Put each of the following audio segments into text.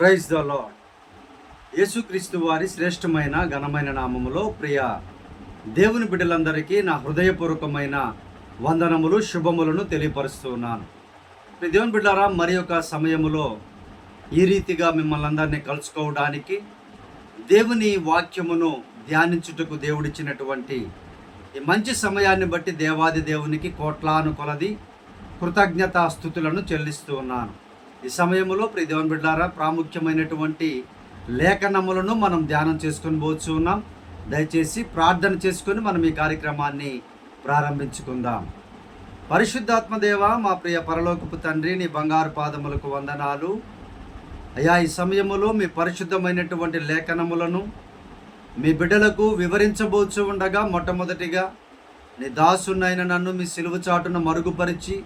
Praise the lord. యేసుక్రీస్తు వారి శ్రేష్టమైన ఘనమైన నామములో ప్రియ దేవుని బిడ్డలందరికీ నా హృదయపూర్వకమైన వందనములు శుభములను తెలియపరుస్తున్నాను. దేవుని బిడ్డారా, మరి ఒక సమయములో ఈ రీతిగా మిమ్మల్ని అందరినీ కలుసుకోవడానికి, దేవుని వాక్యమును ధ్యానించుటకు దేవుడిచ్చినటువంటి ఈ మంచి సమయాన్ని బట్టి దేవాది దేవునికి కోట్లాను కొలది కృతజ్ఞతాస్తుతులను చెల్లిస్తూ ఉన్నాను. ఈ సమయంలో ప్రియ దేవుని బిడ్డారా, ప్రాముఖ్యమైనటువంటి లేఖనములను మనం ధ్యానం చేసుకొని పోతూ ఉన్నాం. దయచేసి ప్రార్థన చేసుకొని మనం ఈ కార్యక్రమాన్ని ప్రారంభించుకుందాం. పరిశుద్ధాత్మ దేవ, మా ప్రియ పరలోకపు తండ్రి, నీ బంగారు పాదములకు వందనాలు అయ్యా. ఈ సమయములో మీ పరిశుద్ధమైనటువంటి లేఖనములను మీ బిడ్డలకు వివరించబోచు ఉండగా, మొట్టమొదటిగా నీ దాసునైన నన్ను మీ సిలువ చాటున మరుగుపరిచి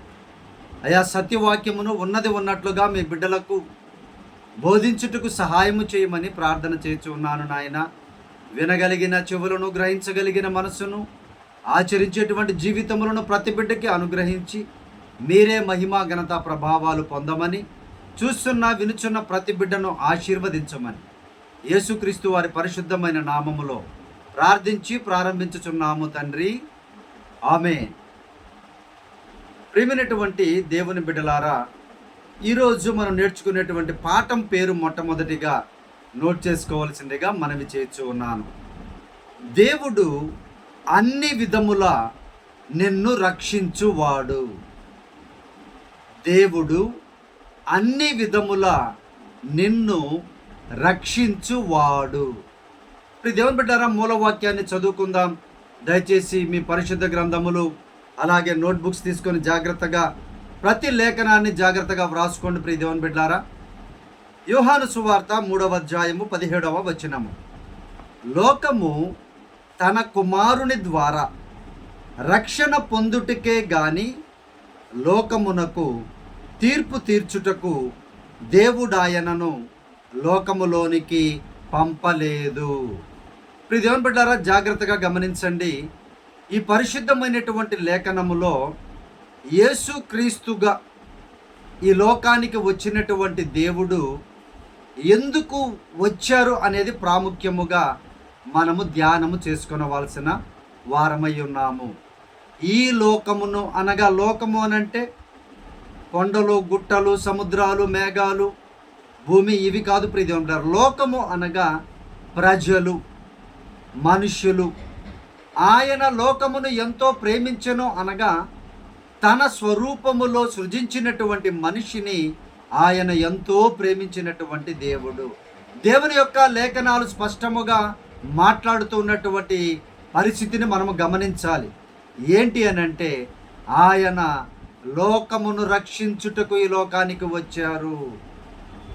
అయా సత్యవాక్యమును ఉన్నది ఉన్నట్లుగా మీ బిడ్డలకు బోధించుటకు సహాయము చేయమని ప్రార్థన చేస్తూ ఉన్నాను నాయన. వినగలిగిన చెవులను, గ్రహించగలిగిన మనసును, ఆచరించేటువంటి జీవితములను ప్రతి బిడ్డకి అనుగ్రహించి మీరే మహిమ, ఘనత, ప్రభావాలు పొందమని, చూస్తున్న వినుచున్న ప్రతి బిడ్డను ఆశీర్వదించమని యేసుక్రీస్తు వారి పరిశుద్ధమైన నామములో ప్రార్థించి ప్రారంభించుచున్నాము తండ్రి, ఆమేన్. ప్రియమైనటువంటి దేవుని బిడ్డలారా, ఈరోజు మనం నేర్చుకునేటువంటి పాఠం పేరు మొట్టమొదటిగా నోట్ చేసుకోవాల్సిందిగా మనవి చేస్తూ ఉన్నాను. దేవుడు అన్ని విధముల నిన్ను రక్షించువాడు. దేవుడు అన్ని విధముల నిన్ను రక్షించువాడు. దేవుని బిడ్డారా, మూలవాక్యాన్ని చదువుకుందాం. దయచేసి మీ పరిశుద్ధ గ్రంథములు అలాగే నోట్బుక్స్ తీసుకొని జాగ్రత్తగా ప్రతి లేఖనాన్ని జాగ్రత్తగా వ్రాసుకోండి. ప్రియ దేవుని బిడ్డారా, యోహాను సువార్త 3వ అధ్యాయము 17వ వచనము. లోకము తన కుమారుని ద్వారా రక్షణ పొందుటకే గాని లోకమునకు తీర్పు తీర్చుటకు దేవుడాయనను లోకములోనికి పంపలేదు. ప్రియ దేవుని బిడ్డారా, జాగ్రత్తగా గమనించండి. ఈ పరిశుద్ధమైనటువంటి లేఖనములో యేసుక్రీస్తుగా ఈ లోకానికి వచ్చినటువంటి దేవుడు ఎందుకు వచ్చారు అనేది ప్రాముఖ్యముగా మనము ధ్యానము చేసుకొనవలసిన వారమై ఉన్నాము. ఈ లోకమును అనగా, లోకము అనంటే కొండలు, గుట్టలు, సముద్రాలు, మేఘాలు, భూమి, ఇవి కాదు ప్రియ దేవుని బిడ్డలారా. లోకము అనగా ప్రజలు, మనుష్యులు. ఆయన లోకమును ఎంతో ప్రేమించెను అనగా, తన స్వరూపములో సృజించినటువంటి మనిషిని ఆయన ఎంతో ప్రేమించినటువంటి దేవుడు. దేవుని యొక్క లేఖనాలు స్పష్టముగా మాట్లాడుతున్నటువంటి పరిస్థితిని మనము గమనించాలి. ఏంటి అనంటే, ఆయన లోకమును రక్షించుటకు ఈ లోకానికి వచ్చారు.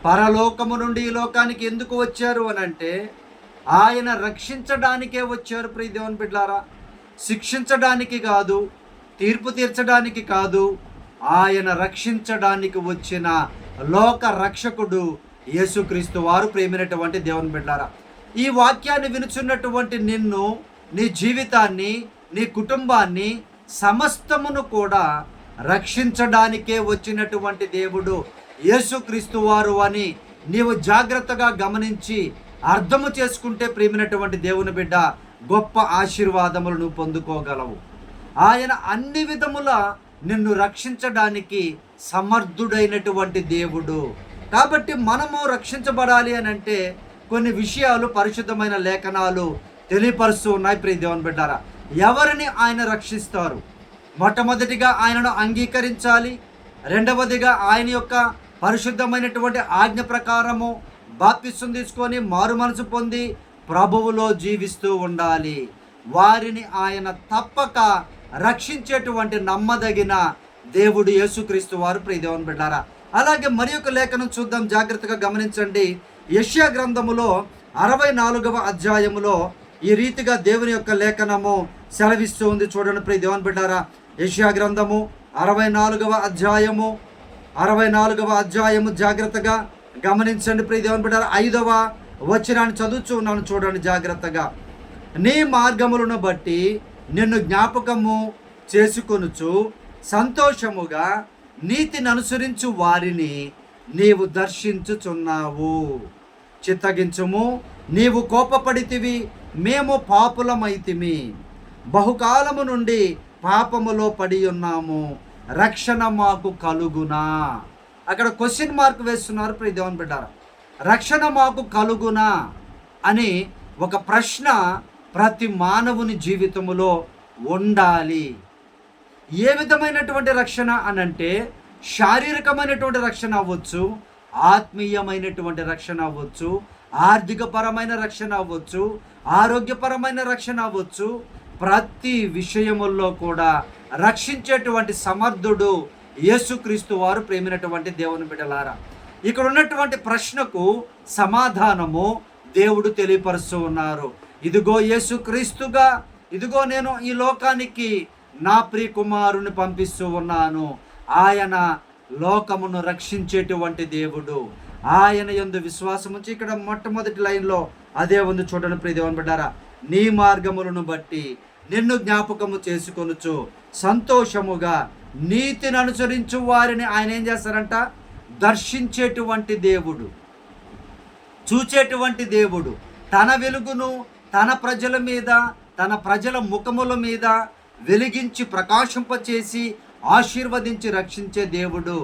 పరలోకము నుండి ఈ లోకానికి ఎందుకు వచ్చారు అనంటే, ఆయన రక్షించడానికే వచ్చారు. ప్రియ దేవుని బిడ్డలారా, శిక్షించడానికి కాదు, తీర్పు తీర్చడానికి కాదు, ఆయన రక్షించడానికి వచ్చిన లోక రక్షకుడు యేసుక్రీస్తు వారు. ప్రేమైనటువంటి దేవుని బిడ్డలారా, ఈ వాక్యాన్ని వినుచున్నటువంటి నిన్ను, నీ జీవితాన్ని, నీ కుటుంబాన్ని, సమస్తమును కూడా రక్షించడానికే వచ్చినటువంటి దేవుడు యేసుక్రీస్తు వారు అని నీవు జాగ్రత్తగా గమనించి అర్థము చేసుకుంటే, ప్రియమైనటువంటి దేవుని బిడ్డ, గొప్ప ఆశీర్వాదములు నువ్వు పొందుకోగలవు. ఆయన అన్ని విధముల నిన్ను రక్షించడానికి సమర్థుడైనటువంటి దేవుడు. కాబట్టి మనము రక్షించబడాలి అని అంటే కొన్ని విషయాలు పరిశుద్ధమైన లేఖనాలు తెలియపరుస్తూ ఉన్నాయి. ప్రియ దేవుని బిడ్డారా, ఎవరిని ఆయన రక్షిస్తారు? మొట్టమొదటిగా ఆయనను అంగీకరించాలి. రెండవదిగా ఆయన యొక్క పరిశుద్ధమైనటువంటి ఆజ్ఞ ప్రకారము బాప్తిసం తీసుకొని మారు మనసు పొంది ప్రభువులో జీవిస్తూ ఉండాలి. వారిని ఆయన తప్పక రక్షించేటువంటి నమ్మదగిన దేవుడు యేసుక్రీస్తు వారు. ప్రియ దేవుని బిడ్డారా, అలాగే మరి ఒక లేఖనం చూద్దాం, జాగ్రత్తగా గమనించండి. యెషయా గ్రంథములో 64వ అధ్యాయములో ఈ రీతిగా దేవుని యొక్క లేఖనము సెలవిస్తూ ఉంది. చూడండి ప్రియ దేవుని బిడ్డారా, యెషయా గ్రంథము 64వ అధ్యాయము జాగ్రత్తగా గమనించండి. ప్రియ దేవుని బిడ్డారా, 5వ వచనాన్ని చదువుతూ ఉన్నాను, చూడండి జాగ్రత్తగా. నీ మార్గములను బట్టి నిన్ను జ్ఞాపకము చేసుకొనుచు సంతోషముగా నీతిని అనుసరించు వారిని నీవు దర్శించుచున్నావు. చిత్తగించుము, నీవు కోపపడితివి, మేము పాపులమైతిమి, బహుకాలము నుండి పాపములో పడి ఉన్నాము, రక్షణ మాకు కలుగునా. అక్కడ క్వశ్చన్ మార్క్ వేస్తున్నారు ప్రియ దేవుని బిడ్డారా. రక్షణ మాకు కలుగునా అని ఒక ప్రశ్న ప్రతి మానవుని జీవితములో ఉండాలి. ఏ విధమైనటువంటి రక్షణ అనంటే శారీరకమైనటువంటి రక్షణ అవ్వచ్చు, ఆత్మీయమైనటువంటి రక్షణ అవ్వచ్చు, ఆర్థికపరమైన రక్షణ అవ్వచ్చు, ఆరోగ్యపరమైన రక్షణ అవ్వచ్చు. ప్రతి విషయముల్లో కూడా రక్షించేటువంటి సమర్థుడు యేసుక్రీస్తు వారు. ప్రేమైనటువంటి దేవుని బిడ్డలారా, ఇక్కడ ఉన్నటువంటి ప్రశ్నకు సమాధానము దేవుడు తెలియపరుస్తూ ఉన్నారు. ఇదిగో యేసుక్రీస్తుగా, ఇదిగో నేను ఈ లోకానికి నా ప్రియ కుమారుని పంపిస్తూ ఉన్నాను. ఆయన లోకమును రక్షించేటువంటి దేవుడు. ఆయన యందు విశ్వాసం ఉంచి, ఇక్కడ మొట్టమొదటి లైన్లో అదే ఉంది చూడండి ప్రియ దేవుని బిడ్డారా. నీ మార్గములను బట్టి నిన్ను జ్ఞాపకము చేసుకొనుచు సంతోషముగా నీతిని అనుసరించు వారిని ఆయన ఏం చేస్తారంట? దర్శించేటువంటి దేవుడు, చూచేటువంటి దేవుడు. తన వెలుగును తన ప్రజల మీద, తన ప్రజల ముఖముల మీద వెలిగించి ప్రకాశింపచేసి ఆశీర్వదించి రక్షించే దేవుడు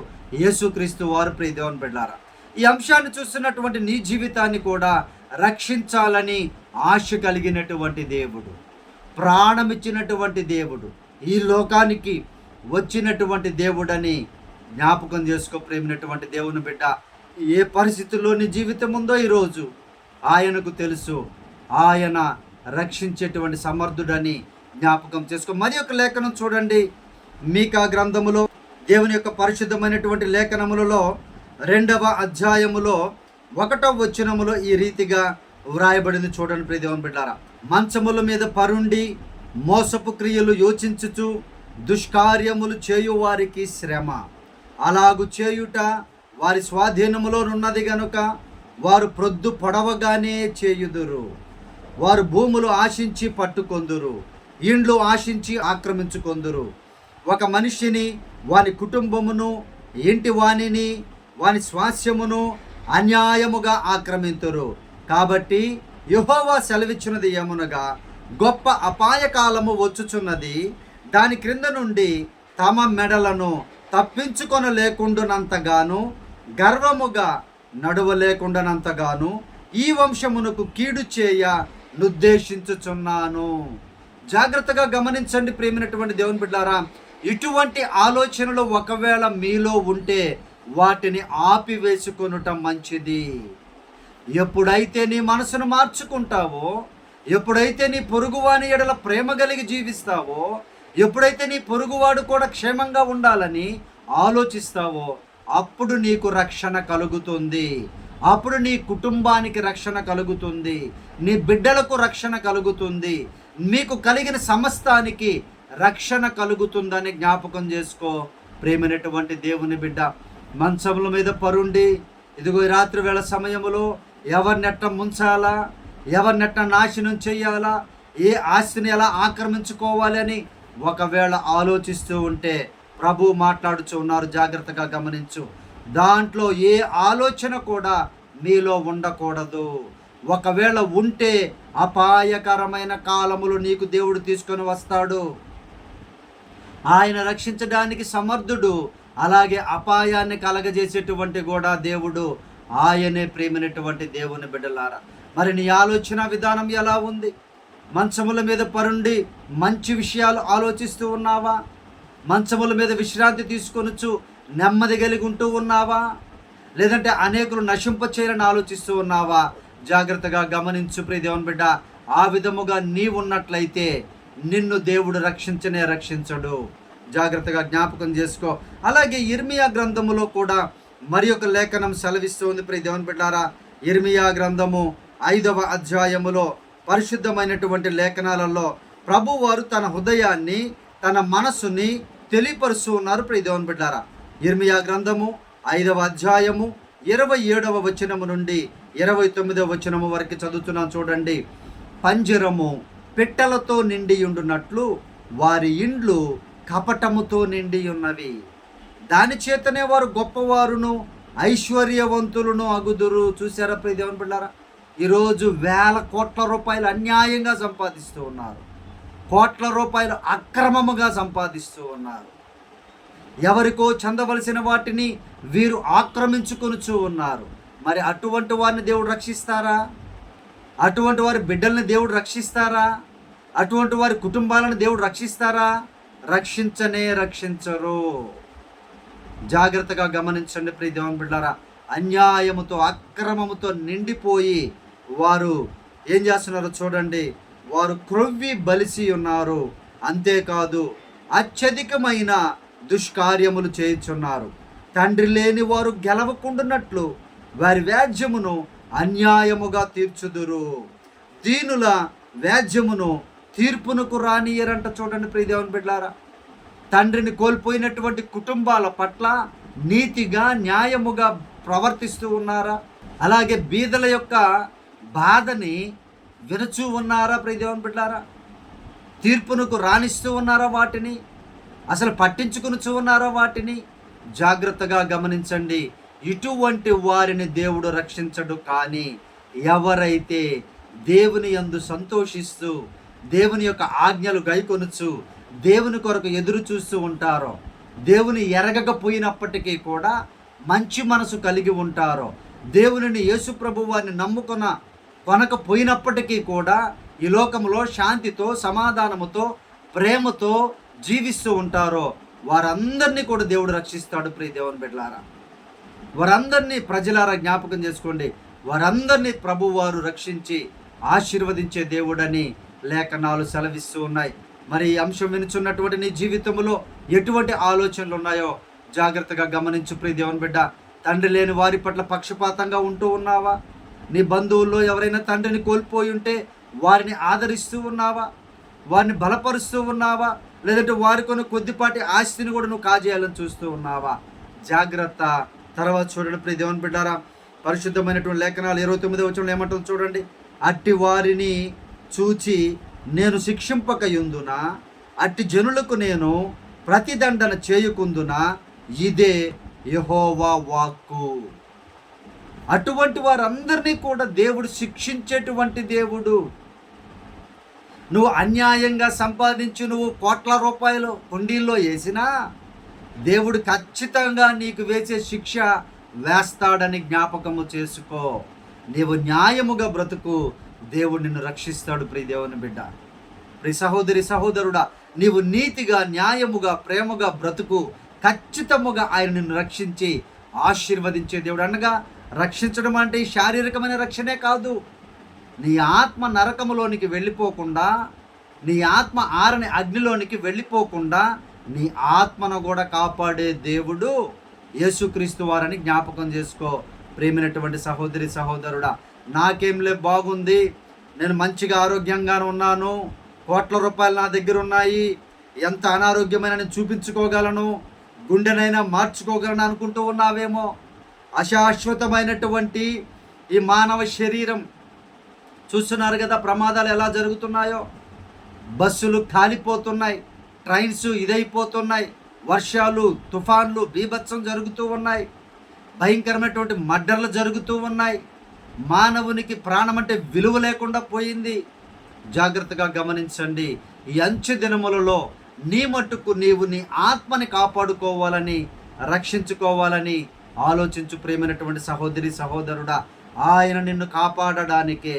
యేసుక్రీస్తు వారు. ప్రియ దేవుని బిడ్డలారా, ఈ అంశాన్ని చూస్తున్నటువంటి నీ జీవితాన్ని కూడా రక్షించాలని ఆశ కలిగినటువంటి దేవుడు, ప్రాణమిచ్చినటువంటి దేవుడు, ఈ లోకానికి వచ్చినటువంటి దేవుడని జ్ఞాపకం చేసుకో. ప్రేమైనటువంటి దేవుని బిడ్డ, ఏ పరిస్థితుల్లో నీ జీవితం ఉందో ఈరోజు ఆయనకు తెలుసు. ఆయన రక్షించేటువంటి సమర్థుడని జ్ఞాపకం చేసుకో. మరి ఒక లేఖనం చూడండి, మీకా గ్రంథములో, దేవుని యొక్క పరిశుద్ధమైనటువంటి లేఖనములలో 2వ అధ్యాయములో 1వ వచనములో ఈ రీతిగా వ్రాయబడింది చూడండి ప్రియ దేవుని బిడ్డారా. మంచముల మీద పరుండి మోసపు క్రియలు యోచించుచు దుష్కార్యములు చేయు వారికి శ్రమ. అలాగు చేయుట వారి స్వాధీనములోనున్నది గనుక వారు ప్రొద్దు పొడవగానే చేయుదురు. వారు భూములు ఆశించి పట్టుకొందురు, ఇండ్లు ఆశించి ఆక్రమించుకొందురు. ఒక మనిషిని, వాని కుటుంబమును, ఇంటి వాణిని, వాని స్వాస్యమును అన్యాయముగా ఆక్రమింతురు. కాబట్టి యెహోవా సెలవిచ్చినది ఏమనగా, గొప్ప అపాయకాలము వచ్చుచున్నది. దాని క్రింద నుండి తమ మెడలను తప్పించుకొనలేకుండానంతగాను, గర్వముగా నడవలేకుండానంతగాను ఈ వంశమునకు కీడు చేయ నిర్దేశించుచున్నాను. జాగ్రత్తగా గమనించండి ప్రేమైనటువంటి దేవుని బిడ్డారా. ఇటువంటి ఆలోచనలు ఒకవేళ మీలో ఉంటే వాటిని ఆపివేసుకొనటం మంచిది. ఎప్పుడైతే నీ మనసును మార్చుకుంటావో, ఎప్పుడైతే నీ పొరుగువాని ఎడల ప్రేమ కలిగి జీవిస్తావో, ఎప్పుడైతే నీ పొరుగువాడు కూడా క్షేమంగా ఉండాలని ఆలోచిస్తావో, అప్పుడు నీకు రక్షణ కలుగుతుంది. అప్పుడు నీ కుటుంబానికి రక్షణ కలుగుతుంది, నీ బిడ్డలకు రక్షణ కలుగుతుంది, మీకు కలిగిన సమస్తానికి రక్షణ కలుగుతుందని జ్ఞాపకం చేసుకో. ప్రేమైనటువంటి దేవుని బిడ్డ, మంచముల మీద పరుండి, ఇదిగో ఈ రాత్రి వేళ సమయములో ఎవరినెట్ట ముంచాలా, ఎవరినెట్ట నాశనం చేయాలా, ఏ ఆస్తిని ఎలా ఆక్రమించుకోవాలి అని ఒకవేళ ఆలోచిస్తూ ఉంటే ప్రభు మాట్లాడుచూ ఉన్నారు. జాగ్రత్తగా గమనించు. దాంట్లో ఏ ఆలోచన కూడా నీలో ఉండకూడదు. ఒకవేళ ఉంటే అపాయకరమైన కాలములు నీకు దేవుడు తీసుకొని వస్తాడు. ఆయన రక్షించడానికి సమర్థుడు, అలాగే అపాయాన్ని కలగజేసేటువంటి కూడా దేవుడు ఆయనే. ప్రేమైనటువంటి దేవుని బిడ్డలారా, మరి నీ ఆలోచన విధానం ఎలా ఉంది? మంచముల మీద పరుండి మంచి విషయాలు ఆలోచిస్తూ ఉన్నావా? మంచముల మీద విశ్రాంతి తీసుకొనొచ్చు నెమ్మది కలిగి ఉంటూ ఉన్నావా? లేదంటే అనేకులు నశింపచేయాలని ఆలోచిస్తూ ఉన్నావా? జాగ్రత్తగా గమనించు ప్రియ దేవుని బిడ్డ. ఆ విధముగా నీవు ఉన్నట్లయితే నిన్ను దేవుడు రక్షించనే రక్షించడు. జాగ్రత్తగా జ్ఞాపకం చేసుకో. అలాగే ఇర్మియా గ్రంథములో కూడా మరి ఒక లేఖనం సెలవిస్తుంది ప్రియ దేవుని బిడ్డారా. ఇర్మియా గ్రంథము 5వ అధ్యాయములో పరిశుద్ధమైనటువంటి లేఖనాలలో ప్రభు వారు తన హృదయాన్ని, తన మనస్సుని తెలియపరుస్తూ ఉన్నారు ప్రియ దేవుని బిడ్డారా. ఇర్మియా గ్రంథము 5వ అధ్యాయము 27వ వచనము నుండి 29వ వచనము వరకు చదువుతున్నాను చూడండి. పంజరము పిట్టలతో నిండి ఉండునట్లు వారి ఇండ్లు కపటముతో నిండి ఉన్నవి. దాని చేతనే వారు గొప్పవారును ఐశ్వర్యవంతులను అగుదురు. చూసారా ప్రియ దేవుని బిడ్డారా, ఈరోజు వేల కోట్ల రూపాయలు అన్యాయంగా సంపాదిస్తూ ఉన్నారు, కోట్ల రూపాయలు అక్రమముగా సంపాదిస్తూ ఉన్నారు. ఎవరికో చెందవలసిన వాటిని వీరు ఆక్రమించుకొనుచూ ఉన్నారు. మరి అటువంటి వారిని దేవుడు రక్షిస్తారా? అటువంటి వారి బిడ్డల్ని దేవుడు రక్షిస్తారా? అటువంటి వారి కుటుంబాలను దేవుడు రక్షిస్తారా? రక్షించరు. జాగ్రత్తగా గమనించండి ప్రియ దేవుని బిడ్డారా, అన్యాయముతో అక్రమముతో నిండిపోయి వారు ఏం చేస్తున్నారో చూడండి. వారు క్రొవ్వి బలిసి ఉన్నారు. అంతేకాదు అత్యధికమైన దుష్కార్యములు చేయుచున్నారు. తండ్రి లేని వారు గెలవకుండునట్లు వారి వ్యాజ్యమును అన్యాయముగా తీర్చుదురు. దీనుల వ్యాజ్యమును తీర్పునకు రానియరంట. చూడండి ప్రియ దేవుని బిడ్డలారా, తండ్రిని కోల్పోయినటువంటి కుటుంబాల పట్ల నీతిగా న్యాయముగా ప్రవర్తిస్తూ ఉన్నారా? అలాగే బీదల యొక్క బాధని వినచూ ఉన్నారా ప్రియ దేవుని బిడ్డలారా? తీర్పునకు రాణిస్తూ ఉన్నారా? వాటిని అసలు పట్టించుకునిచూ ఉన్నారా? వాటిని జాగ్రత్తగా గమనించండి. ఇటువంటి వారిని దేవుడు రక్షించడు. కానీ ఎవరైతే దేవుని యందు సంతోషిస్తూ దేవుని యొక్క ఆజ్ఞలు గైకొనుచు దేవుని కొరకు ఎదురు చూస్తూ ఉంటారో, దేవుని ఎరగకపోయినప్పటికీ కూడా మంచి మనసు కలిగి ఉంటారో, దేవునిని యేసు ప్రభు వారిని కొనకపోయినప్పటికీ కూడా ఈ లోకంలో శాంతితో సమాధానముతో ప్రేమతో జీవిస్తూ ఉంటారో వారందరినీ కూడా దేవుడు రక్షిస్తాడు. ప్రియ దేవుని బిడ్డలారా, వారందరినీ ప్రజలారా జ్ఞాపకం చేసుకోండి. వారందరినీ ప్రభువారు రక్షించి ఆశీర్వదించే దేవుడని లేఖనాలు సెలవిస్తూ ఉన్నాయి. మరి ఈ అంశం వినుచున్నటువంటి నీ జీవితంలో ఎటువంటి ఆలోచనలు ఉన్నాయో జాగ్రత్తగా గమనించు ప్రియ దేవుని బిడ్డ. తండ్రి లేని వారి పట్ల పక్షపాతంగా ఉంటూ ఉన్నావా? నీ బంధువుల్లో ఎవరైనా తండ్రిని కోల్పోయి ఉంటే వారిని ఆదరిస్తూ ఉన్నావా? వారిని బలపరుస్తూ ఉన్నావా? లేదంటే వారి కొద్దిపాటి ఆస్తిని కూడా నువ్వు కాజేయాలని చూస్తూ ఉన్నావా? జాగ్రత్త. తర్వాత చూడండి ప్రియ దేవుని బిడ్డారా, పరిశుద్ధమైనటువంటి లేఖనాలు 29వ వచనంలో ఏమంటుంది చూడండి. అట్టి వారిని చూచి నేను శిక్షింపకయుందునా, అట్టి జనులకు నేను ప్రతిదండన చేయకుందునా, ఇదే యెహోవా వాక్కు. అటువంటి వారందరినీ కూడా దేవుడు శిక్షించేటువంటి దేవుడు. నువ్వు అన్యాయంగా సంపాదించి నువ్వు కోట్ల రూపాయలు కుండీల్లో వేసినా దేవుడు ఖచ్చితంగా నీకు వేసే శిక్ష వేస్తాడని జ్ఞాపకము చేసుకో. నీవు న్యాయముగా బ్రతుకు, దేవుడు నిన్ను రక్షిస్తాడు. ప్రియ దేవుని బిడ్డ, ప్రియ సహోదరి సహోదరుడా, నీవు నీతిగా న్యాయముగా ప్రేమగా బ్రతుకు, ఖచ్చితముగా ఆయన నిన్ను రక్షించి ఆశీర్వదించే దేవుడు. అనగా రక్షించడం అంటే శారీరకమైన రక్షణే కాదు. నీ ఆత్మ నరకములోనికి వెళ్ళిపోకుండా, నీ ఆత్మ ఆరని అగ్నిలోనికి వెళ్ళిపోకుండా నీ ఆత్మను కూడా కాపాడే దేవుడు యేసుక్రీస్తు వారని జ్ఞాపకం చేసుకో. ప్రేమైనటువంటి సహోదరి సహోదరుడా, నాకేంలే బాగుంది, నేను మంచిగా ఆరోగ్యంగానే ఉన్నాను, కోట్ల రూపాయలు నా దగ్గర ఉన్నాయి, ఎంత అనారోగ్యమైన నేను చూపించుకోగలను, గుండెనైనా మార్చుకోగలను అనుకుంటూ ఉన్నావేమో. అశాశ్వతమైనటువంటి ఈ మానవ శరీరం చూస్తున్నారు కదా, ప్రమాదాలు ఎలా జరుగుతున్నాయో. బస్సులు కాలిపోతున్నాయి, ట్రైన్స్ ఇదైపోతున్నాయి, వర్షాలు తుఫాన్లు బీభత్సం జరుగుతూ ఉన్నాయి, భయంకరమైనటువంటి మర్డర్లు జరుగుతూ ఉన్నాయి. మానవునికి ప్రాణం అంటే విలువ లేకుండా పోయింది. జాగ్రత్తగా గమనించండి. ఈ అంచె దినములలో నీ మట్టుకు నీవు నీ ఆత్మని కాపాడుకోవాలని, రక్షించుకోవాలని ఆలోచించు. ప్రేమైనటువంటి సహోదరి సహోదరుడా, ఆయన నిన్ను కాపాడడానికే,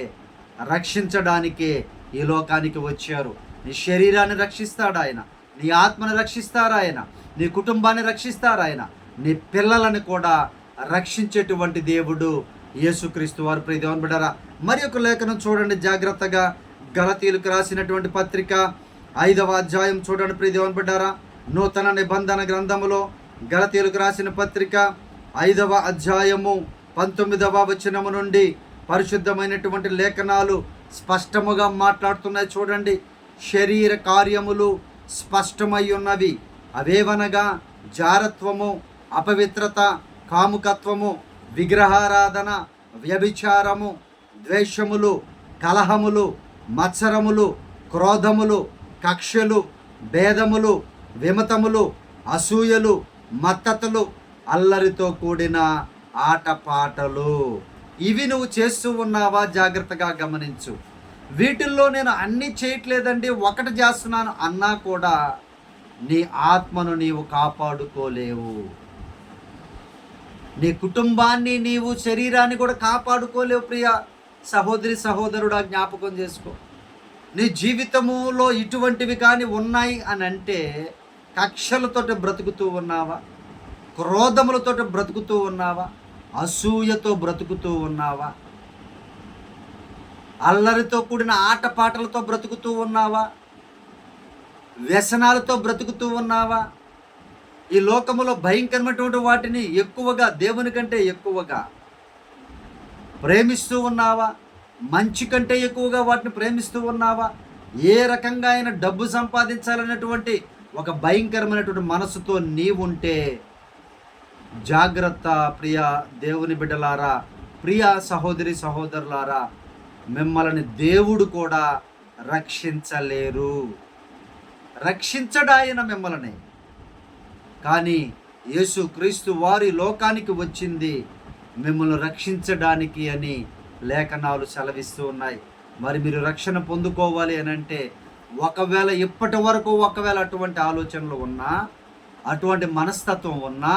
రక్షించడానికే ఈ లోకానికి వచ్చారు. నీ శరీరాన్ని రక్షిస్తాడు ఆయన, నీ ఆత్మని రక్షిస్తారు ఆయన, నీ కుటుంబాన్ని రక్షిస్తారు ఆయన, నీ పిల్లలని కూడా రక్షించేటువంటి దేవుడు యేసుక్రీస్తు వారు. ప్రియ దేవుని బిడ్డలారా, మరి ఒక లేఖనం చూడండి జాగ్రత్తగా. గలతీయులకు రాసినటువంటి పత్రిక 5వ అధ్యాయం చూడండి ప్రియ దేవుని బిడ్డలారా. నూతన నిబంధన గ్రంథములో గలతీయులకు రాసిన పత్రిక 5వ అధ్యాయము 19వ వచనము నుండి పరిశుద్ధమైనటువంటి లేఖనాలు స్పష్టముగా మాట్లాడుతున్నాయి. చూడండి, శరీర కార్యములు స్పష్టమై ఉన్నవి. అవేవనగా జారత్వము, అపవిత్రత, కాముకత్వము, విగ్రహారాధన, వ్యభిచారము, ద్వేషములు, కలహములు, మత్సరములు, క్రోధములు, కక్షలు, భేదములు, విమతములు, అసూయలు, మత్తతులు, అల్లరితో కూడిన ఆటపాటలు. ఇవి నువ్వు చేస్తూ ఉన్నావా? జాగ్రత్తగా గమనించు. వీటిల్లో నేను అన్నీ చేయట్లేదండి, ఒకటి చేస్తున్నాను అన్నా కూడా నీ ఆత్మను నీవు కాపాడుకోలేవు. నీ కుటుంబాన్ని, నీవు శరీరాన్ని కూడా కాపాడుకోలేవు. ప్రియ సహోదరి సహోదరుడా, జ్ఞాపకం చేసుకో. నీ జీవితములో ఇటువంటివి కానీ ఉన్నాయి అని అంటే కక్షలతోటి బ్రతుకుతూ ఉన్నావా? క్రోధములతో బ్రతుకుతూ ఉన్నావా? అసూయతో బ్రతుకుతూ ఉన్నావా? అల్లరితో కూడిన ఆటపాటలతో బ్రతుకుతూ ఉన్నావా? వ్యసనాలతో బ్రతుకుతూ ఉన్నావా? ఈ లోకములో భయంకరమైనటువంటి వాటిని ఎక్కువగా, దేవుని కంటే ఎక్కువగా ప్రేమిస్తూ ఉన్నావా? మంచి కంటే ఎక్కువగా వాటిని ప్రేమిస్తూ ఉన్నావా? ఏ రకంగా అయినా డబ్బు సంపాదించాలనేటువంటి ఒక భయంకరమైనటువంటి మనసుతో నీవుంటే జాగ్రత్త. ప్రియ దేవుని బిడ్డలారా, ప్రియ సహోదరి సహోదరులారా, మిమ్మల్ని దేవుడు కూడా రక్షించలేరు. రక్షించడాయన మిమ్మల్ని. కానీ యేసుక్రీస్తు వారి లోకానికి వచ్చింది మిమ్మల్ని రక్షించడానికి అని లేఖనాలు సెలవిస్తూ ఉన్నాయి. మరి మీరు రక్షణ పొందుకోవాలి అని అంటే ఒకవేళ ఇప్పటి వరకు అటువంటి ఆలోచనలు ఉన్నా, అటువంటి మనస్తత్వం ఉన్నా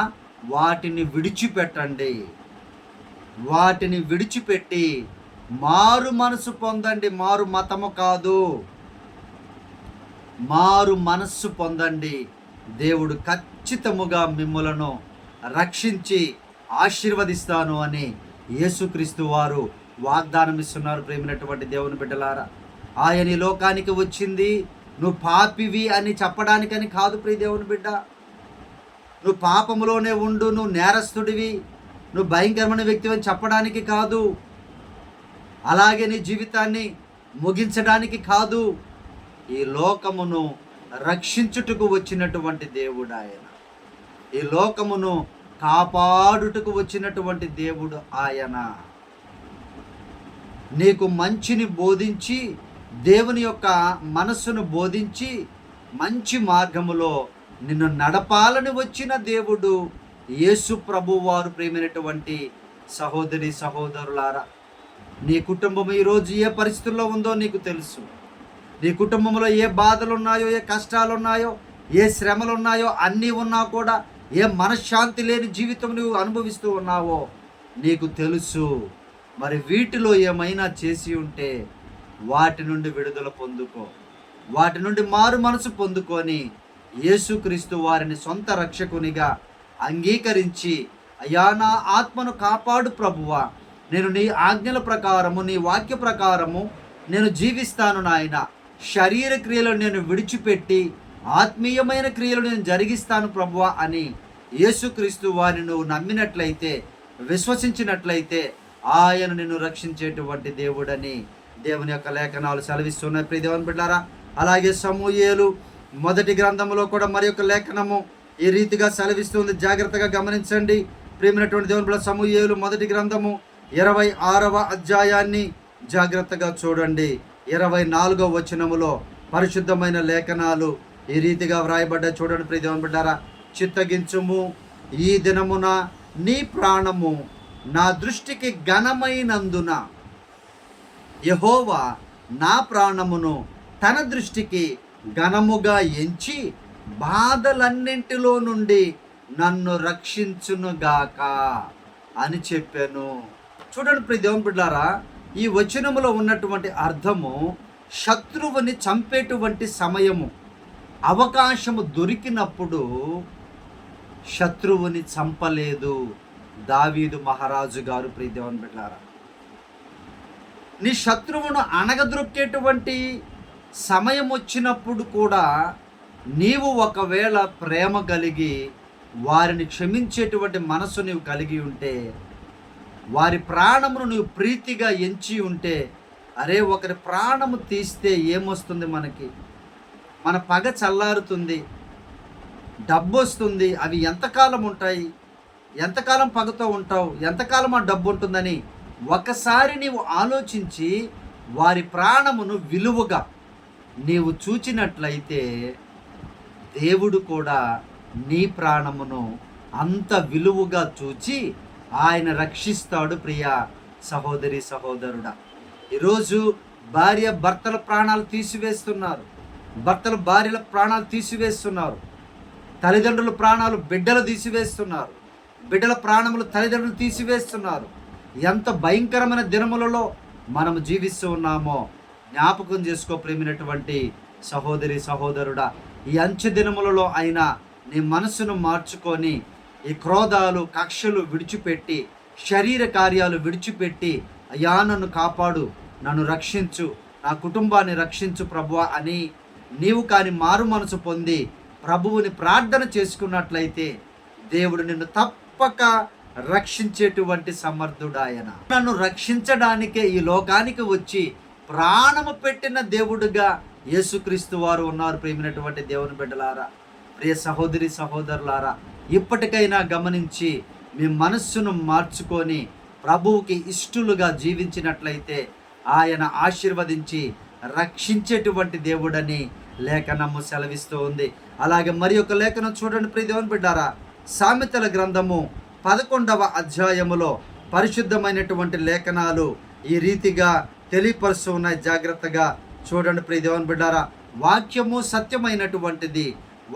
వాటిని విడిచిపెట్టండి. వాటిని విడిచిపెట్టి మారు మనసు పొందండి. మారు మతము కాదు, మారు మనస్సు పొందండి. దేవుడు ఖచ్చితముగా మిమ్మలను రక్షించి ఆశీర్వదిస్తాను అని యేసుక్రీస్తు వారు వాగ్దానం ఇస్తున్నారు. ప్రేమైనటువంటి దేవుని బిడ్డలారా, ఆయన ఈ లోకానికి వచ్చింది నువ్వు పాపివి అని చెప్పడానికని కాదు. ప్రియ దేవుని బిడ్డ, నువ్వు పాపములోనే ఉండు, నువ్వు నేరస్తుడివి, నువ్వు భయంకరమైన వ్యక్తివి అని చెప్పడానికి కాదు. అలాగే నీ జీవితాన్ని ముగించడానికి కాదు. ఈ లోకమును రక్షించుటకు వచ్చినటువంటి దేవుడు ఆయన. ఈ లోకమును కాపాడుటకు వచ్చినటువంటి దేవుడు ఆయన. నీకు మంచిని బోధించి, దేవుని యొక్క మనస్సును బోధించి మంచి మార్గములో నిన్ను నడపాలని వచ్చిన దేవుడు యేసు ప్రభు వారు. ప్రేమైనటువంటి సహోదరి సహోదరులారా, నీ కుటుంబం ఈరోజు ఏ పరిస్థితుల్లో ఉందో నీకు తెలుసు. నీ కుటుంబంలో ఏ బాధలు ఉన్నాయో, ఏ కష్టాలు ఉన్నాయో, ఏ శ్రమలు ఉన్నాయో, అన్నీ ఉన్నా కూడా ఏ మనశ్శాంతి లేని జీవితం నువ్వు అనుభవిస్తూ ఉన్నావో నీకు తెలుసు. మరి వీటిలో ఏమైనా చేసి ఉంటే వాటి నుండి విడుదల పొందుకో. వాటి నుండి మారు మనసు పొందుకొని యేసుక్రీస్తు వారిని సొంత రక్షకునిగా అంగీకరించి, అయ్యా నా ఆత్మను కాపాడు ప్రభువా, నేను నీ ఆజ్ఞల ప్రకారము, నీ వాక్య ప్రకారము నేను జీవిస్తాను నాయన. శరీర క్రియలు నేను విడిచిపెట్టి ఆత్మీయమైన క్రియలు నేను జరిగిస్తాను ప్రభువా అని యేసుక్రీస్తు వారిని నువ్వు నమ్మినట్లయితే, విశ్వసించినట్లయితే ఆయన నిన్ను రక్షించేటువంటి దేవుడని దేవుని యొక్క లేఖనాలు సెలవిస్తున్నాయి. ప్రియ దేవుని బిడ్డలారా, అలాగే సమూయేలు మొదటి గ్రంథంలో కూడా మరి యొక్క లేఖనము ఈ రీతిగా సెలవిస్తుంది. జాగ్రత్తగా గమనించండి ప్రియమైనటువంటి దేవుని బిడ్డ. సమూయేలు మొదటి గ్రంథము 26వ అధ్యాయాన్ని జాగ్రత్తగా చూడండి. 24వ వచనములో పరిశుద్ధమైన లేఖనాలు ఈ రీతిగా వ్రాయబడ్డ చూడండి. ప్రియ దేవుని బిడ్డారా, చిత్తగించుము, ఈ దినమున నీ ప్రాణము నా దృష్టికి ఘనమైనందున యెహోవా నా ప్రాణమును తన దృష్టికి ఘనముగా ఎంచి బాధలన్నింటిలో నుండి నన్ను రక్షించునుగాక అని చెప్పాను. చూడండి ప్రియ దేవుని బిడ్డలారా, ఈ వచనములో ఉన్నటువంటి అర్థము శత్రువుని చంపేటువంటి సమయము, అవకాశము దొరికినప్పుడు శత్రువుని చంపలేదు దావీదు మహారాజు గారు. ప్రియ దేవుని బిడ్డలారా, నీ శత్రువును అణగద్రొక్కేటువంటి సమయం వచ్చినప్పుడు కూడా నీవు ఒకవేళ ప్రేమ కలిగి వారిని క్షమించేటువంటి మనసు నీవు కలిగి ఉంటే, వారి ప్రాణమును నువ్వు ప్రీతిగా ఎంచి ఉంటే, అరే ఒకరి ప్రాణము తీస్తే ఏమొస్తుంది మనకి? మన పగ చల్లారుతుంది, డబ్బు వస్తుంది. అవి ఎంతకాలం ఉంటాయి? ఎంతకాలం పగతో ఉంటావు? ఎంతకాలం ఆ డబ్బు ఉంటుందని ఒకసారి నీవు ఆలోచించి వారి ప్రాణమును విలువగా నీవు చూచినట్లయితే దేవుడు కూడా నీ ప్రాణమును అంత విలువగా చూచి ఆయన రక్షిస్తాడు. ప్రియ సహోదరి సహోదరుడా, ఈరోజు భార్య భర్తల ప్రాణాలు తీసివేస్తున్నారు, భర్తలు భార్యల ప్రాణాలు తీసివేస్తున్నారు, తల్లిదండ్రుల ప్రాణాలు బిడ్డలు తీసివేస్తున్నారు, బిడ్డల ప్రాణములు తల్లిదండ్రులు తీసివేస్తున్నారు. ఎంత భయంకరమైన దినములలో మనము జీవిస్తూ ఉన్నామో జ్ఞాపకం చేసుకో ప్రేమినటువంటి సహోదరి సహోదరుడా. ఈ అంచె దినములలో అయినా నీ మనసును మార్చుకొని ఈ క్రోధాలు కక్షలు విడిచిపెట్టి శరీర కార్యాలు విడిచిపెట్టి, అయ్యా నన్ను కాపాడు, నన్ను రక్షించు, నా కుటుంబాన్ని రక్షించు ప్రభువా అని నీవు కానీ మారు మనసు పొంది ప్రభువుని ప్రార్థన చేసుకున్నట్లయితే దేవుడు నిన్ను తప్పక రక్షించేటువంటి సమర్థుడాయన. నన్ను రక్షించడానికే ఈ లోకానికి వచ్చి ప్రాణము పెట్టిన దేవుడుగా యేసుక్రీస్తు వారు ఉన్నారు. ప్రేమినటువంటి దేవుని బిడ్డలారా, ప్రియ సహోదరి సహోదరులారా, ఇప్పటికైనా గమనించి మీ మనస్సును మార్చుకొని ప్రభువుకి ఇష్టలుగా జీవించినట్లయితే ఆయన ఆశీర్వదించి రక్షించేటువంటి దేవుడని లేఖనము సెలవిస్తూ ఉంది. అలాగే మరి ఒక లేఖనం చూడండి ప్రియ దేవుని బిడ్డారా, సామెతల గ్రంథము 11వ అధ్యాయములో పరిశుద్ధమైనటువంటి లేఖనాలు ఈ రీతిగా తెలియపరుస్తూ ఉన్నాయి. జాగ్రత్తగా చూడండి ప్రియ దేవుని బిడ్డారా. వాక్యము సత్యమైనటువంటిది,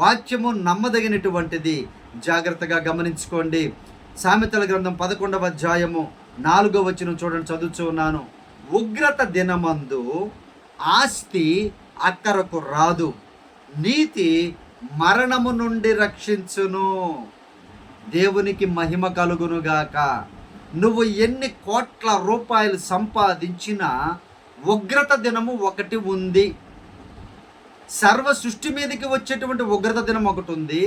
వాక్యము నమ్మదగినటువంటిది. జాగ్రత్తగా గమనించుకోండి. సామెతల గ్రంథం 11వ అధ్యాయము 4వ వచనం చూడండి, చదువుతూ ఉన్నాను. ఉగ్రత దినమందు ఆస్తి అక్కరకు రాదు, నీతి మరణము నుండి రక్షించును. దేవునికి మహిమ కలుగునుగాక. నువ్వు ఎన్ని కోట్ల రూపాయలు సంపాదించినా ఉగ్రత దినము ఒకటి ఉంది. సర్వ సృష్టి మీదకి వచ్చేటువంటి ఉగ్రత దినం ఒకటి ఉంది.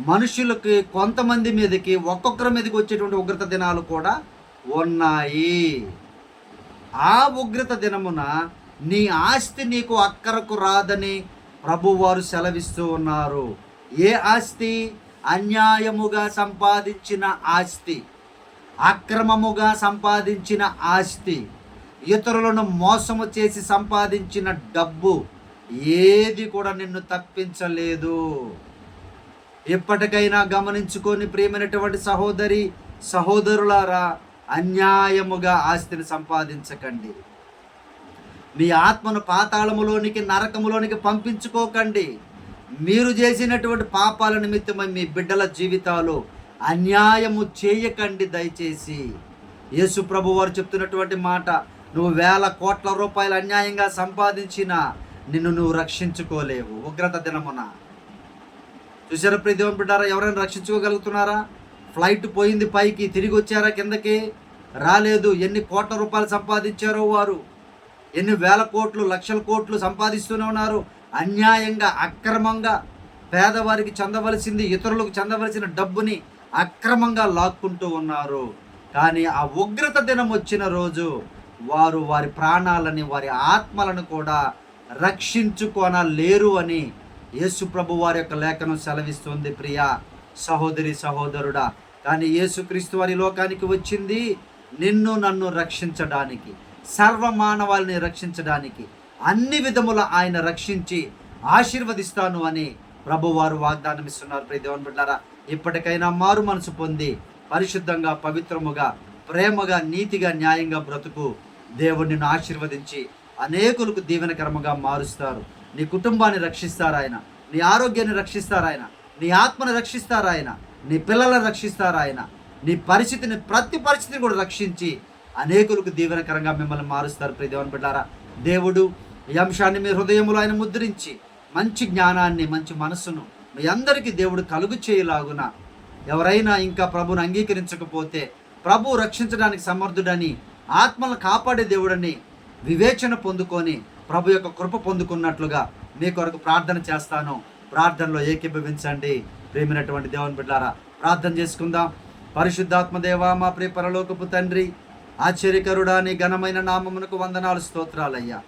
మనుషులకి కొంతమంది మీదకి ఒక్కొక్కరి మీదకి వచ్చేటువంటి ఉగ్రత దినాలు కూడా ఉన్నాయి. ఆ ఉగ్రత దినమున నీ ఆస్తి నీకు అక్కరకు రాదని ప్రభువారు సెలవిస్తూ ఉన్నారు. ఏ ఆస్తి? అన్యాయముగా సంపాదించిన ఆస్తి, అక్రమముగా సంపాదించిన ఆస్తి, ఇతరులను మోసము చేసి సంపాదించిన డబ్బు ఏది కూడా నిన్ను తప్పించలేదు. ఎప్పటికైనా గమనించుకొని ప్రియమైనటువంటి సహోదరి సహోదరులారా, అన్యాయముగా ఆస్తిని సంపాదించకండి. మీ ఆత్మను పాతాళములోనికి నరకములోనికి పంపించుకోకండి. మీరు చేసినటువంటి పాపాల నిమిత్తమై మీ బిడ్డల జీవితాలు అన్యాయము చేయకండి దయచేసి. యేసు ప్రభు వారు చెప్తున్నటువంటి మాట, నువ్వు 1000 కోట్ల రూపాయలు అన్యాయంగా సంపాదించినా నిన్ను నువ్వు రక్షించుకోలేవు ఉగ్రత దినమున. చూసారా ప్రియ దేవుని బిడ్డారా, ఎవరైనా రక్షించుకోగలుగుతున్నారా? ఫ్లైట్ పోయింది పైకి, తిరిగి వచ్చారా కిందకి? రాలేదు. ఎన్ని కోట్ల రూపాయలు సంపాదించారో వారు, ఎన్ని వేల కోట్లు లక్షల కోట్లు సంపాదిస్తూనే ఉన్నారు. అన్యాయంగా అక్రమంగా పేదవారికి చెందవలసింది, ఇతరులకు చెందవలసిన డబ్బుని అక్రమంగా లాక్కుంటూ ఉన్నారు. కానీ ఆ ఉగ్రత దినం వచ్చిన రోజు వారు వారి ప్రాణాలని, వారి ఆత్మలను కూడా రక్షించుకోనలేరు అని యేసు ప్రభు వారి యొక్క లేఖనం సెలవిస్తుంది. ప్రియ సహోదరి సహోదరుడా, కానీ యేసుక్రీస్తు వారి లోకానికి వచ్చింది నిన్ను నన్ను రక్షించడానికి, సర్వమానవాళిని రక్షించడానికి. అన్ని విధముల ఆయన రక్షించి ఆశీర్వదిస్తాను అని ప్రభువారు వాగ్దానం ఇస్తున్నారు. ప్రియ దేవుని బిడ్డలారా, ఇప్పటికైనా మారు మనసు పొంది పరిశుద్ధంగా, పవిత్రముగా, ప్రేమగా, నీతిగా, న్యాయంగా బ్రతుకు. దేవుడు నిన్ను ఆశీర్వదించి అనేకులకు దీవెనకరముగా మారుస్తారు. నీ కుటుంబాన్ని రక్షిస్తారు ఆయన, నీ ఆరోగ్యాన్ని రక్షిస్తారు ఆయన, నీ ఆత్మను రక్షిస్తారు ఆయన, నీ పిల్లలను రక్షిస్తారు ఆయన, నీ పరిస్థితిని, ప్రతి పరిస్థితిని కూడా రక్షించి అనేకులకు దీవెనకరంగా మిమ్మల్ని మారుస్తారు. ప్రియ దేవుని బిడ్డలారా, దేవుడు ఈ అంశాన్ని మీ హృదయంలో ఆయన ముద్రించి మంచి జ్ఞానాన్ని, మంచి మనస్సును మీ అందరికీ దేవుడు కలుగు చేయలాగున, ఎవరైనా ఇంకా ప్రభువును అంగీకరించకపోతే ప్రభు రక్షించడానికి సమర్థుడని, ఆత్మలను కాపాడే దేవుడని వివేచన పొందుకొని ప్రభు యొక్క కృప పొందుకున్నట్లుగా మీ కొరకు ప్రార్థన చేస్తాను. ప్రార్థనలో ఏకీభవించండి. ప్రేమైనటువంటి దేవుని బిడ్డలారా, ప్రార్థన చేసుకుందాం. పరిశుద్ధాత్మ దేవా, మా ప్రియ పరలోకపు తండ్రి, ఆశ్చర్యకరుడా, నీ ఘనమైన నామమునకు వందనాలు, స్తోత్రాలయ్యా.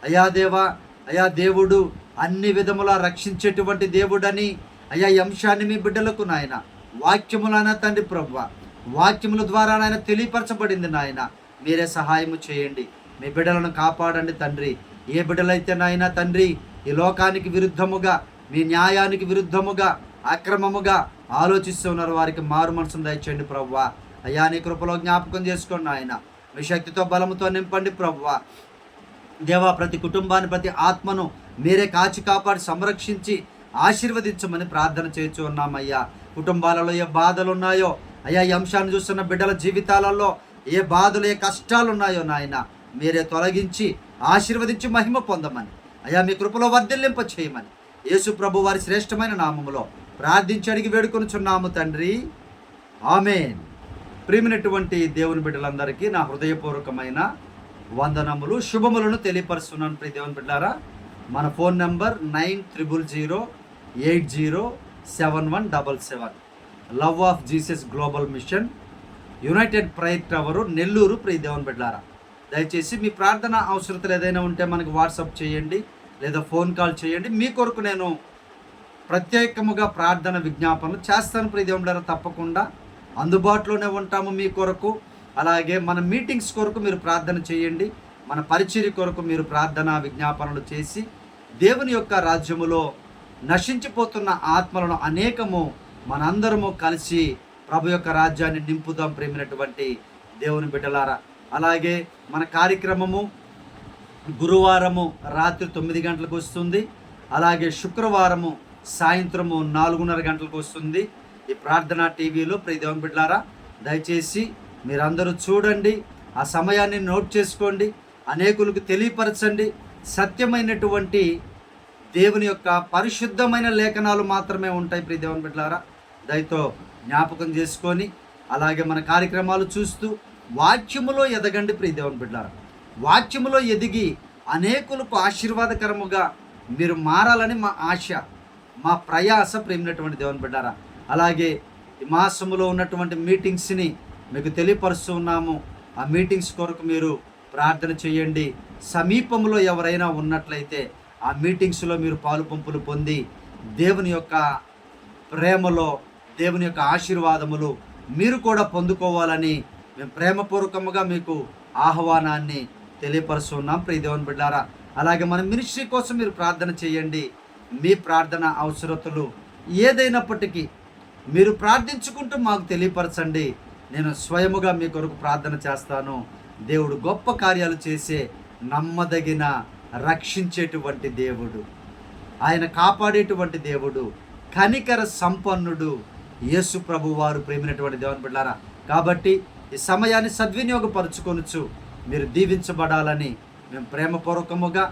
అయ్యా దేవా, అయ్యా దేవుడు అన్ని విధములా రక్షించేటువంటి దేవుడని అయ్యా ఈ అంశాన్ని మీ బిడ్డలకు నాయన వాక్యములైన తండ్రి ప్రభువ, వాక్యముల ద్వారా నాయన తెలియపరచబడింది నాయన. మీరే సహాయము చేయండి, మీ బిడ్డలను కాపాడండి తండ్రి. ఏ బిడ్డలైతే నాయన తండ్రి ఈ లోకానికి విరుద్ధముగా, మీ న్యాయానికి విరుద్ధముగా, అక్రమముగా, ఆలోచిస్తూ ఉన్నారు వారికి మారు మనసును దయచేయండి ప్రభువా. అయ్యా నీ కృపలో జ్ఞాపకం చేసుకోండి ఆయన. మీ శక్తితో బలముతో నింపండి ప్రభువా. దేవా, ప్రతి కుటుంబాన్ని ప్రతి ఆత్మను మీరే కాచి కాపాడి సంరక్షించి ఆశీర్వదించమని ప్రార్థన చేస్తూ ఉన్నామయ్యా. కుటుంబాలలో ఏ బాధలు ఉన్నాయో అయ్యా, ఈ అంశాన్ని చూస్తున్న బిడ్డల జీవితాలలో ఏ బాధలు ఏ కష్టాలు ఉన్నాయో నాయన మీరే తొలగించి ఆశీర్వదించి మహిమ పొందమని అయ్యా మీ కృపలో వర్ధిల్లింప చేయమని యేసు ప్రభు వారి శ్రేష్టమైన నామములో ప్రార్థించి అడిగి వేడుకొనుచున్నాము తండ్రి, ఆమేన్. ప్రియమైనటువంటి దేవుని బిడ్డలందరికీ నా హృదయపూర్వకమైన వందనములు శుభములను తెలియపరుస్తున్నాను. ప్రియ దేవుని బిడ్డారా, మన phone number 9000807177. Love of Jesus global mission, united prayer tower, Nellore. ప్రియ దేవుని బిడ్డారా, దయచేసి మీ ప్రార్థన అవసరతలు ఏదైనా ఉంటే మనకు వాట్సాప్ చేయండి లేదా ఫోన్ కాల్ చేయండి. మీ కొరకు నేను ప్రత్యేకముగా ప్రార్థన విజ్ఞాపనలు చేస్తాను. ప్రియ దేవుని బిడ్డారా, తప్పకుండా అందుబాటులోనే ఉంటాము మీ కొరకు. అలాగే మన మీటింగ్స్ కొరకు మీరు ప్రార్థన చేయండి. మన పరిచర్య కొరకు మీరు ప్రార్థన విజ్ఞాపనలు చేసి దేవుని యొక్క రాజ్యములో నశించిపోతున్న ఆత్మలను అనేకము మనందరము కలిసి ప్రభు యొక్క రాజ్యాన్ని నింపుదాం. ప్రేమైనటువంటి దేవుని బిడ్డలారా, అలాగే మన కార్యక్రమము గురువారము రాత్రి 9 గంటలకు వస్తుంది. అలాగే శుక్రవారము సాయంత్రము 4:30 గంటలకు వస్తుంది ఈ ప్రార్థనా టీవీలో. ప్రియ దేవుని బిడ్డలారా, దయచేసి మీరందరూ చూడండి, ఆ సమయాన్ని నోట్ చేసుకోండి, అనేకులకు తెలియపరచండి. సత్యమైనటువంటి దేవుని యొక్క పరిశుద్ధమైన లేఖనాలు మాత్రమే ఉంటాయి. ప్రియ దేవుని బిడ్డలారా, దయతో జ్ఞాపకం చేసుకొని అలాగే మన కార్యక్రమాలు చూస్తూ వాక్యములో ఎదగండి. ప్రియ దేవుని బిడ్డలారా, వాక్యములో ఎదిగి అనేకులకు ఆశీర్వాదకరముగా మీరు మారాలని మా ఆశ, మా ప్రయాస. ప్రేమైనటువంటి దేవుని బిడ్డలారా, అలాగే ఈ మాసములో ఉన్నటువంటి మీటింగ్స్ని మీకు తెలియపరుస్తూ ఉన్నాము. ఆ మీటింగ్స్ కొరకు మీరు ప్రార్థన చేయండి. సమీపంలో ఎవరైనా ఉన్నట్లయితే ఆ మీటింగ్స్లో మీరు పాలు పంపులు పొంది దేవుని యొక్క ప్రేమలో దేవుని యొక్క ఆశీర్వాదములు మీరు కూడా పొందుకోవాలని మేము ప్రేమపూర్వకముగా మీకు ఆహ్వానాన్ని తెలియపరుస్తున్నాం. ప్రియ దేవుని బిడ్డారా, అలాగే మన మినిస్ట్రీ కోసం మీరు ప్రార్థన చేయండి. మీ ప్రార్థన అవసరతలు ఏదైనప్పటికీ మీరు ప్రార్థించుకుంటూ మాకు తెలియపరచండి. నేను స్వయముగా మీ కొరకు ప్రార్థన చేస్తాను. దేవుడు గొప్ప కార్యాలు చేసే నమ్మదగిన రక్షించేటువంటి దేవుడు, ఆయన కాపాడేటువంటి దేవుడు, కనికర సంపన్నుడు యేసు ప్రభు వారు. ప్రేమైనటువంటి దేవుని బిడ్డలారా, కాబట్టి ఈ సమయాన్ని సద్వినియోగపరుచుకొనుచు మీరు దీవించబడాలని మేము ప్రేమపూర్వకముగా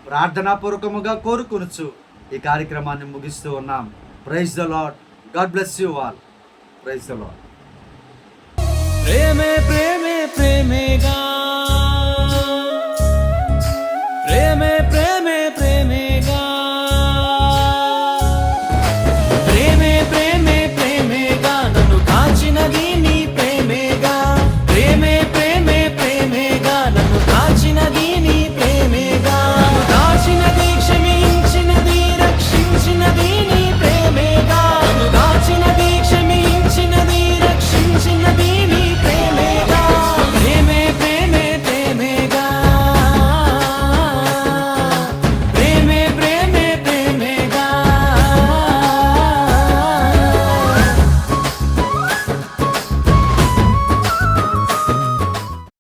ప్రార్థనాపూర్వకముగా కోరుకొనుచు ఈ కార్యక్రమాన్ని ముగిస్తూ ఉన్నాం. Praise the Lord. God bless you all. Praise the Lord. ప్రేమే ప్రేమే ప్రేమేగా